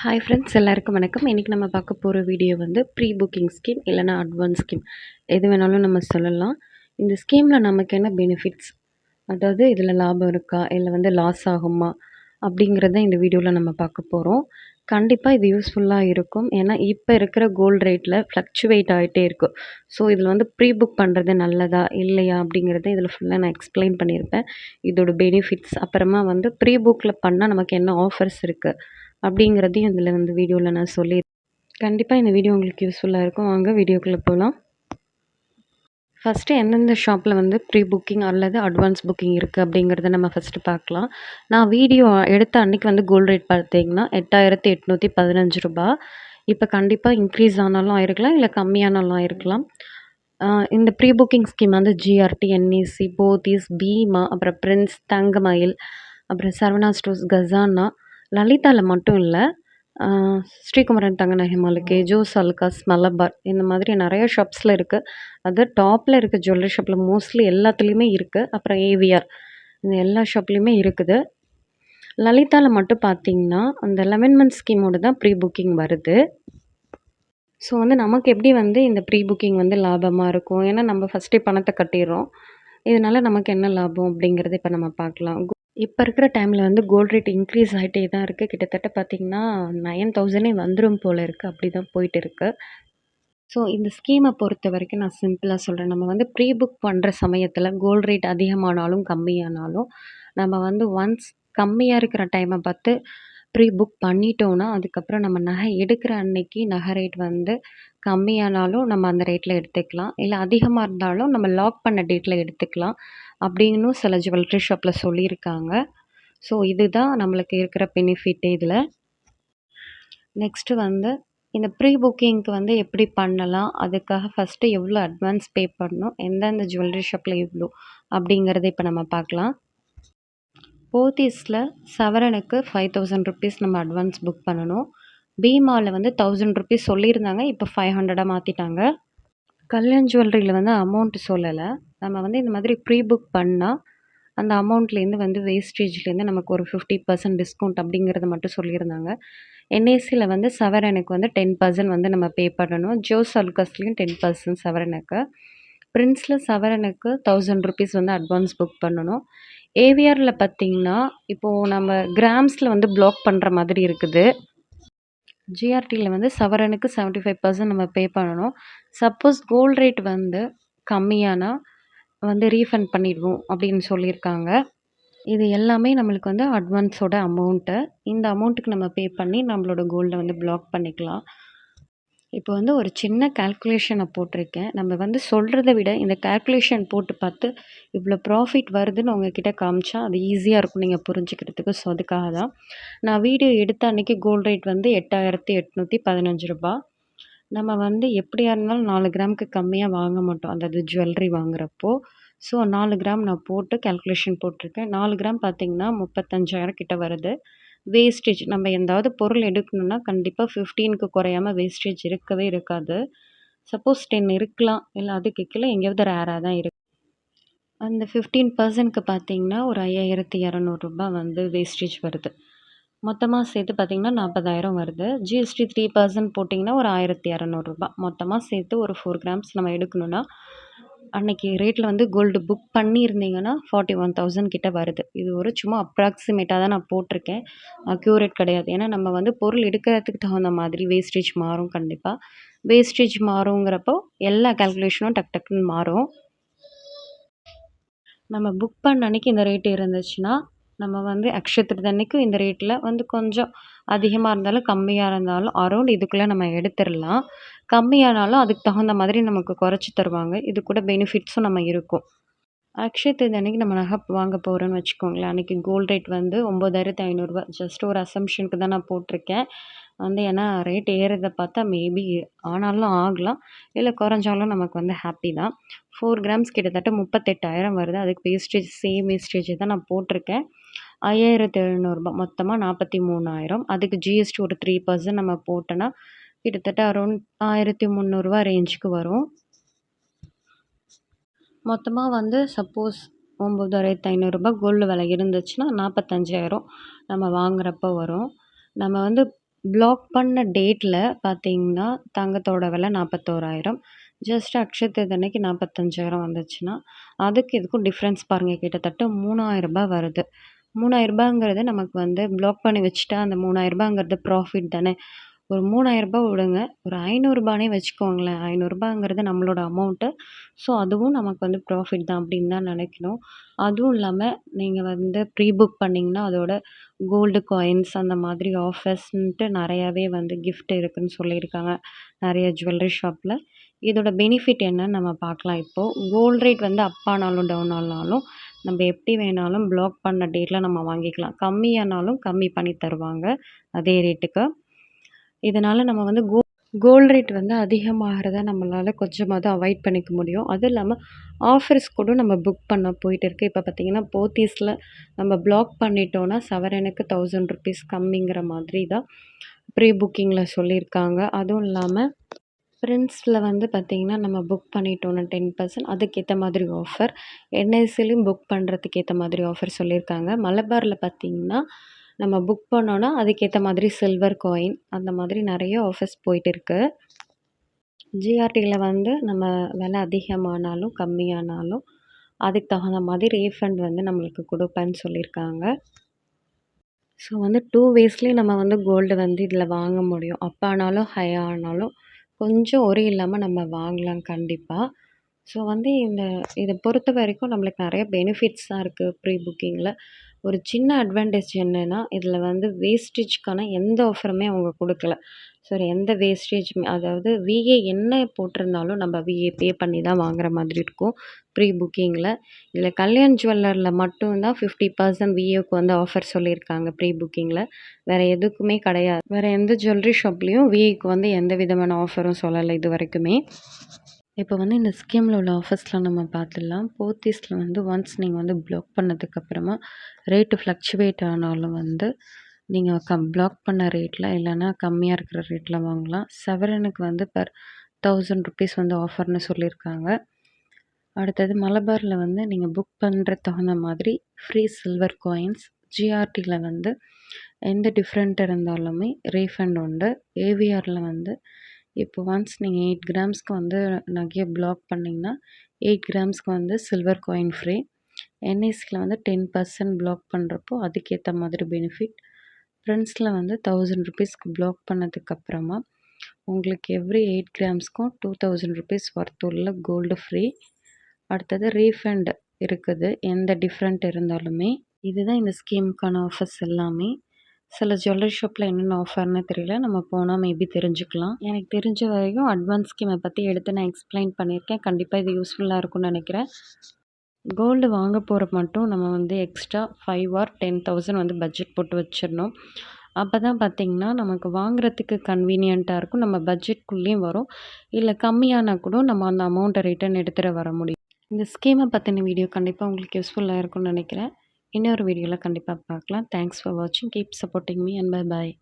Hi friends எல்லாருக்கும் வணக்கம். இன்றைக்கி நம்ம பார்க்க போகிற வீடியோ வந்து ப்ரீ புக்கிங் ஸ்கீம் இல்லைனா அட்வான்ஸ் ஸ்கீம் எது வேணாலும் நம்ம சொல்லலாம். இந்த ஸ்கீமில் நமக்கு என்ன பெனிஃபிட்ஸ், அதாவது இதில் லாபம் இருக்கா இல்லை வந்து லாஸ் ஆகுமா அப்படிங்கிறத இந்த வீடியோவில் நம்ம பார்க்க போகிறோம். கண்டிப்பாக இது யூஸ்ஃபுல்லாக இருக்கும். ஏன்னா இப்போ இருக்கிற கோல்டு ரேட்டில் ஃப்ளக்சுவேட் ஆகிட்டே இருக்கும். ஸோ இதில் வந்து ப்ரீ புக் பண்ணுறது நல்லதா இல்லையா அப்படிங்கிறத இதில் ஃபுல்லாக நான் எக்ஸ்பிளைன் பண்ணியிருப்பேன். இதோட பெனிஃபிட்ஸ், அப்புறமா வந்து ப்ரீ புக்கில் பண்ணால் நமக்கு என்ன ஆஃபர்ஸ் இருக்குது அப்படிங்கிறதையும் இதில் வந்து வீடியோவில் நான் சொல்லியிருக்கேன். கண்டிப்பாக இந்த வீடியோ உங்களுக்கு யூஸ்ஃபுல்லாக இருக்கும். வாங்க வீடியோக்குள்ளே போகலாம். ஃபஸ்ட்டு எந்தெந்த ஷாப்பில் வந்து ப்ரீ புக்கிங் அல்லது அட்வான்ஸ் புக்கிங் இருக்குது அப்படிங்கிறத நம்ம ஃபஸ்ட்டு பார்க்கலாம். நான் வீடியோ எடுத்த அன்றைக்கி வந்து கோல்டு ரேட் பார்த்தீங்கன்னா ரூ. 8,815. இப்போ கண்டிப்பாக இன்க்ரீஸ் ஆனாலும் ஆயிருக்கலாம், இல்லை கம்மியானாலும் ஆயிருக்கலாம். இந்த ப்ரீ புக்கிங் ஸ்கீம் வந்து ஜிஆர்டி, என்இசி, போத்தீஸ், பீமா, அப்புறம் பிரின்ஸ், தங்கமயில், அப்புறம் சரவணா ஸ்டோர்ஸ், கசானா, லலிதாவில் மட்டும் இல்லை, ஸ்ரீகுமரன் தங்க நகை மாளிகை, ஜோஸ் அலுகாஸ், மலபார், இந்த மாதிரி நிறைய ஷாப்ஸில் இருக்குது. அது டாப்பில் இருக்க ஜுவல்லரி ஷாப்பில் மோஸ்ட்லி எல்லாத்துலேயுமே இருக்குது. அப்புறம் ஏவிஆர், இந்த எல்லா ஷாப்லேயுமே இருக்குது. லலிதாவில் மட்டும் பார்த்தீங்கன்னா அந்த 11 மந்த் ஸ்கீமோடு தான் ப்ரீ புக்கிங் வருது. ஸோ வந்து நமக்கு எப்படி வந்து இந்த ப்ரீ புக்கிங் வந்து லாபமாக இருக்கும், ஏன்னா நம்ம ஃபஸ்ட்டே பணத்தை கட்டிடுறோம். இதனால் நமக்கு என்ன லாபம் அப்படிங்கிறத இப்போ நம்ம பார்க்கலாம். இப்போ இருக்கிற டைமில் வந்து கோல்டு ரேட் இன்க்ரீஸ் ஆகிட்டே தான் இருக்குது. கிட்டத்தட்ட பார்த்திங்கன்னா 9,000 வந்துடும் போல் இருக்குது. அப்படி தான் போயிட்டு இருக்கு. ஸோ இந்த ஸ்கீமை பொறுத்த வரைக்கும் நான் சிம்பிளாக சொல்கிறேன். நம்ம வந்து ப்ரீ புக் பண்ணுற சமயத்தில் கோல்டு ரேட் அதிகமானாலும் கம்மியானாலும் நம்ம வந்து ஒன்ஸ் கம்மியாக இருக்கிற டைமை பார்த்து ப்ரீ புக் பண்ணிட்டோன்னா, அதுக்கப்புறம் நம்ம நகை எடுக்கிற அன்னைக்கு நகை ரேட் வந்து கம்மியானாலும் நம்ம அந்த ரேட்டில் எடுத்துக்கலாம், இல்லை அதிகமாக இருந்தாலும் நம்ம லாக் பண்ண டேட்டில் எடுத்துக்கலாம் அப்படின்னும் சில ஜுவல்லரி ஷாப்பில் சொல்லியிருக்காங்க. ஸோ இதுதான் நம்மளுக்கு இருக்கிற பெனிஃபிட் இதில். நெக்ஸ்ட்டு வந்து இந்த ப்ரீ புக்கிங்க்கு வந்து எப்படி பண்ணலாம், அதுக்காக ஃபஸ்ட்டு எவ்வளோ அட்வான்ஸ் பே பண்ணணும், எந்தெந்த ஜுவல்லரி ஷாப்பில் எவ்வளோ அப்படிங்கிறத இப்போ நம்ம பார்க்கலாம். போத்தீஸில் சவரனுக்கு 5,000 ருபீஸ் நம்ம அட்வான்ஸ் புக் பண்ணணும். பீமாவில் வந்து 1,000 ருபீஸ் சொல்லியிருந்தாங்க, இப்போ 500 மாற்றிட்டாங்க. கல்யாண் ஜுவல்லரியில் வந்து அமௌண்ட் சொல்லலை. நம்ம வந்து இந்த மாதிரி ப்ரீ புக் பண்ணால் அந்த அமௌண்ட்லேருந்து வந்து வேஸ்டேஜ்லேருந்து நமக்கு ஒரு 50% டிஸ்கவுண்ட் அப்படிங்கிறத மட்டும் சொல்லியிருந்தாங்க. என்ஏசியில் வந்து சவரனுக்கு வந்து 10% வந்து நம்ம பே பண்ணணும். ஜோஸ் அலுகாஸ்லேயும் 10% சவரனுக்கு. பிரின்ஸில் சவரனுக்கு 1,000 ருபீஸ் வந்து அட்வான்ஸ் புக் பண்ணணும். ஏவிஆரில் பார்த்திங்கன்னா இப்போது நம்ம கிராம்ஸில் வந்து பிளாக் பண்ணுற மாதிரி இருக்குது. ஜிஆர்டியில் வந்து சவரனுக்கு 75% நம்ம பே பண்ணணும். சப்போஸ் கோல்டு ரேட் வந்து கம்மியானா வந்து ரீஃபண்ட் பண்ணிடுவோம் அப்படின்னு சொல்லியிருக்காங்க. இது எல்லாமே நம்மளுக்கு வந்து அட்வான்ஸோட அமௌண்ட்டு. இந்த அமௌண்ட்டுக்கு நம்ம பே பண்ணி நம்மளோட கோல்டை வந்து பிளாக் பண்ணிக்கலாம். இப்போ வந்து ஒரு சின்ன கால்குலேஷனை போட்டிருக்கேன். நம்ம வந்து சொல்கிறத விட இந்த கால்குலேஷன் போட்டு பார்த்து இவ்வளோ ப்ராஃபிட் வருதுன்னு உங்ககிட்ட காமிச்சா அது ஈஸியாக இருக்கும் நீங்கள் புரிஞ்சுக்கிறதுக்கு. ஸோ அதுக்காக தான் நான் வீடியோ எடுத்த அன்றைக்கி கோல்டு ரேட் வந்து ரூ. 8,815. நம்ம வந்து எப்படியா இருந்தாலும் 4 கிராமுக்கு கம்மியாக வாங்க மாட்டோம், அதாவது ஜுவல்லரி வாங்குகிறப்போ. ஸோ 4 கிராம் நான் போட்டு கால்குலேஷன் போட்டிருக்கேன். 4 கிராம் பார்த்திங்கன்னா 35,000 கிட்ட வருது. வேஸ்டேஜ் நம்ம எந்தாவது பொருள் எடுக்கணுன்னா கண்டிப்பாக 15க்கு குறையாமல் வேஸ்டேஜ் இருக்கவே இருக்காது. சப்போஸ் 10 இருக்கலாம், இல்லை அதுக்கு கீழே எங்கேயாவது ரேராக தான் இருக்குது. அந்த 15%க்கு பார்த்திங்கன்னா ஒரு 5,200 வந்து வேஸ்டேஜ் வருது. மொத்தமாக சேர்த்து பார்த்திங்கன்னா 40,000 வருது. ஜிஎஸ்டி 3% போட்டிங்கன்னா ஒரு 1,200. மொத்தமாக சேர்த்து ஒரு 4 கிராம்ஸ் நம்ம எடுக்கணுன்னா அன்றைக்கி ரேட்டில் வந்து கோல்டு புக் பண்ணியிருந்தீங்கன்னா 41,000 கிட்ட வருது. இது ஒரு சும்மா அப்ராக்சிமேட்டாக தான் நான் போட்டிருக்கேன், அக்யூரேட் கிடையாது. ஏன்னா நம்ம வந்து பொருள் எடுக்கிறதுக்கு தகுந்த மாதிரி வேஸ்டேஜ் மாறும். கண்டிப்பாக வேஸ்டேஜ் மாறுங்கிறப்போ எல்லா கால்குலேஷனும் டக் டக்குன்னு மாறும். நம்ம புக் பண்ண அன்றைக்கி இந்த ரேட் இருந்துச்சுன்னா நம்ம வந்து அக்ஷய திருதி அன்னைக்கு இந்த ரேட்டில் வந்து கொஞ்சம் அதிகமாக இருந்தாலும் கம்மியாக இருந்தாலும் அரௌண்ட் இதுக்குள்ளே நம்ம எடுத்துடலாம். கம்மியானாலும் அதுக்கு தகுந்த மாதிரி நமக்கு குறைச்சி தருவாங்க. இது கூட பெனிஃபிட்ஸும் நம்ம இருக்கும். அக்ஷய திருதி அன்றைக்கி நம்ம நகை வாங்க போகிறோன்னு வச்சுக்கோங்களேன். அன்றைக்கி கோல்டு ரேட் வந்து 9,500. ஜஸ்ட் ஒரு அசம்ஷனுக்கு தான் நான் போட்டிருக்கேன். வந்து ஏன்னா ரேட் ஏறுறத பார்த்தா மேபி ஆனாலும் ஆகலாம், இல்லை குறைஞ்சாலும் நமக்கு வந்து ஹாப்பி தான். 4 கிராம்ஸ் கிட்டத்தட்ட 38,000 வருது. அதுக்கு வேஸ்டேஜ் சேம் வேஸ்டேஜ் தான் நான் போட்டிருக்கேன். 5,700. மொத்தமாக 43,000. அதுக்கு ஜிஎஸ்டி ஒரு 3% நம்ம போட்டோன்னா கிட்டத்தட்ட அரௌண்ட் 1,300 ரேஞ்சுக்கு வரும். மொத்தமாக வந்து சப்போஸ் 9,500 கோல்டு விலை இருந்துச்சுன்னா 45,000 நம்ம வாங்குறப்போ வரும். நம்ம வந்து பிளாக் பண்ண டேட்டில் பார்த்தீங்கன்னா, தங்கத்தோட விலை 41,000. ஜஸ்ட் அக்ஷய திருதி அன்னைக்கு 45,000 வந்துச்சுன்னா, அதுக்கு இதுக்கும் டிஃப்ரென்ஸ் பாருங்க. கிட்டத்தட்ட ரூ. 3,000 வருது. ரூ. 3,000ங்கிறது நமக்கு வந்து பிளாக் பண்ணி வச்சுட்டா, அந்த ரூ. 3,000ங்கிறது ப்ராஃபிட் தானே! ஒரு ரூ. 3,000 விடுங்க. ஒரு ரூ. 500னே வச்சுக்கோங்களேன். ரூ. 500ங்கிறது நம்மளோட அமௌண்ட்டு. ஸோ, அதுவும் நமக்கு வந்து ப்ராஃபிட் தான் அப்படின்னு தான் நினைக்கணும். அதுவும் இல்லாம நீங்க வந்து ப்ரீ புக் பண்ணீங்கன்னா, அதோட கோல்டு காயின்ஸ் அந்த மாதிரி ஆஃபர்ஸ்ன்ட்டு நெறையாவே வந்து கிஃப்ட் இருக்குன்னு சொல்லியிருக்காங்க. நெறைய ஜுவல்லரி ஷாப்ல. இதோட பெனிஃபிட் என்னன்னு நம்ம பார்க்கலாம் இப்போ. கோல்ட் ரேட் வந்து அப் ஆனாலும், டவுன் ஆனாலும் நம்ம எப்படி வேணாலும் பிளாக் பண்ண டேட்ல நம்ம வாங்கிக்கலாம். கம்மியானாலும் கம்மி பண்ணி தருவாங்க. அதே ரேட்டுக்கு. இதனால நம்ம வந்து கோல்ட் ரேட் வந்து அதிகமாகறத நம்மளால கொஞ்சமாவது அவாய்ட் பண்ணிக்க முடியும். அதுவும் இல்லாம ஆஃபர்ஸ் கூட நம்ம புக் பண்ண போயிட்டு இருக்கு. இப்போ பார்த்தீங்கன்னா, போத்தீஸ்ல நம்ம பிளாக் பண்ணிட்டோம்னா, சவரனுக்கு ₹1000 கம்மிங்கிற மாதிரி தான் ப்ரீ புக்கிங்கில சொல்லியிருக்காங்க. அதுவும் இல்லாம பிரின்ஸ்ல வந்து பார்த்தீங்கன்னா, நம்ம புக் பண்ணிட்டோம்னா 10% அதுக்கேத்த மாதிரி ஆஃபர். என்எஸ்சிலயும் புக் பண்ணுறதுக்கு ஏத்த மாதிரி ஆஃபர் சொல்லியிருக்காங்க. மலபார்ல பார்த்தீங்கன்னா, நம்ம புக் பண்ணோம்னா, அதுக்கேத்த மாதிரி சில்வர் காயின் அந்த மாதிரி நெறைய ஆஃபர்ஸ் போயிட்டு இருக்கு. ஜிஆர்டில வந்து நம்ம விலை அதிகமானாலும், கம்மியானாலும் அதுக்கு தகுந்த மாதிரி ரீஃபண்ட் வந்து நம்மளுக்கு குடுப்பேன்னு சொல்லியிருக்காங்க. ஸோ வந்து 2 வேஸ்லயும் நம்ம வந்து கோல்டு வந்து இதில வாங்க முடியும். அப் ஆனாலும், ஹை ஆனாலும் கொஞ்சம் ஒரி இல்லாம நம்ம வாங்கலாம் கண்டிப்பா. ஸோ வந்து இத பொறுத்தவரைக்கும் நம்மளுக்கு நெறைய பெனிஃபிட்ஸ் தான் இருக்கு ப்ரீ புக்கிங்கில. ஒரு சின்ன அட்வான்டேஜ் என்னன்னா, இதில வந்து வேஸ்டேஜ்க்கான எந்த ஆஃபருமே அவங்க குடுக்கல. சரி எந்த வேஸ்டேஜுமே அதாவது விஏ என்ன போட்டிருந்தாலும் நம்ம விஏ பே பண்ணி தான் வாங்குற மாதிரி இருக்கும் ப்ரீ புக்கிங்கில. இதில கல்யாண் ஜுவல்லர்ல மட்டும் தான் 50% விஏக்கு வந்து ஆஃபர் சொல்லியிருக்காங்க ப்ரீ புக்கிங்கில. வேற எதுக்குமே கிடையாது. வேற எந்த ஜுவல்லரி ஷாப்லயும் விஏக்கு வந்து எந்த விதமான ஆஃபரும் சொல்லல இதுவரைக்குமே. இப்போ வந்து இந்த ஸ்கீமில் உள்ள ஆஃபர்ஸ்லாம் நம்ம பார்த்துடலாம். போத்தீஸ்ல வந்து ஒன்ஸ் நீங்கள் வந்து பிளாக் பண்ணதுக்கப்புறமா ரேட்டு ஃப்ளக்சுவேட் ஆனாலும் வந்து நீங்கள் பிளாக் பண்ண ரேட்டில் இல்லைன்னா கம்மியாக இருக்கிற ரேட்டில் வாங்கலாம். சவரனுக்கு வந்து பெர் ₹1000 வந்து ஆஃபர்னு சொல்லியிருக்காங்க. அடுத்தது மலபாரில் வந்து நீங்கள் புக் பண்ணுற தகுந்த மாதிரி ஃப்ரீ சில்வர் காயின்ஸ். ஜிஆர்டியில் வந்து எந்த டிஃப்ரெண்ட் இருந்தாலுமே ரீஃபண்ட் உண்டு. ஏவிஆரில் வந்து இப்போ ஒன்ஸ் நீங்கள் 8 கிராம்ஸ்க்கு வந்து நகையை பிளாக் பண்ணிங்கன்னா 8 கிராம்ஸ்க்கு வந்து சில்வர் காயின் ஃப்ரீ. என்ஐசியில் வந்து 10% பிளாக் பண்ணுறப்போ அதுக்கேற்ற மாதிரி பெனிஃபிட். ஃப்ரெண்ட்ஸில் வந்து ₹1000 பிளாக் பண்ணதுக்கப்புறமா உங்களுக்கு எவ்ரி 8 கிராம்ஸ்க்கும் ₹2000 ஒர்த் உள்ள கோல்டு ஃப்ரீ. அடுத்தது ரீஃபண்ட் இருக்குது எந்த டிஃப்ரெண்ட் இருந்தாலுமே. இதுதான் இந்த ஸ்கீமுக்கான ஆஃபர்ஸ் எல்லாமே. சில ஜுவல்லரி ஷாப்பில் என்னென்ன ஆஃபர்னு தெரியல. நம்ம போனால் மேபி தெரிஞ்சுக்கலாம். எனக்கு தெரிஞ்ச வரைக்கும் அட்வான்ஸ் ஸ்கீமை பற்றி எடுத்து நான் எக்ஸ்பிளைன் பண்ணியிருக்கேன். கண்டிப்பாக இது யூஸ்ஃபுல்லாக இருக்கும்னு நினைக்கிறேன். கோல்டு வாங்க போகிறப்ப மட்டும் நம்ம வந்து எக்ஸ்ட்ரா 5 ஆர் 10,000 வந்து பட்ஜெட் போட்டு வச்சிடணும். அப்போ தான் பார்த்திங்கன்னா நமக்கு வாங்குறதுக்கு கன்வீனியண்ட்டாக இருக்கும். நம்ம பட்ஜெட்குள்ளேயும் வரும். இல்லை கம்மியானா கூட நம்ம அந்த அமௌண்ட்டை ரிட்டர்ன் எடுத்துகிட்டு வர முடியும். இந்த ஸ்கீமை பற்றின வீடியோ கண்டிப்பாக உங்களுக்கு யூஸ்ஃபுல்லாக இருக்கும்னு நினைக்கிறேன். இன்னொரு வீடியோவில் கண்டிப்பாக பார்க்கலாம். தேங்க்ஸ் ஃபார் வாட்சிங். Keep supporting me and bye bye.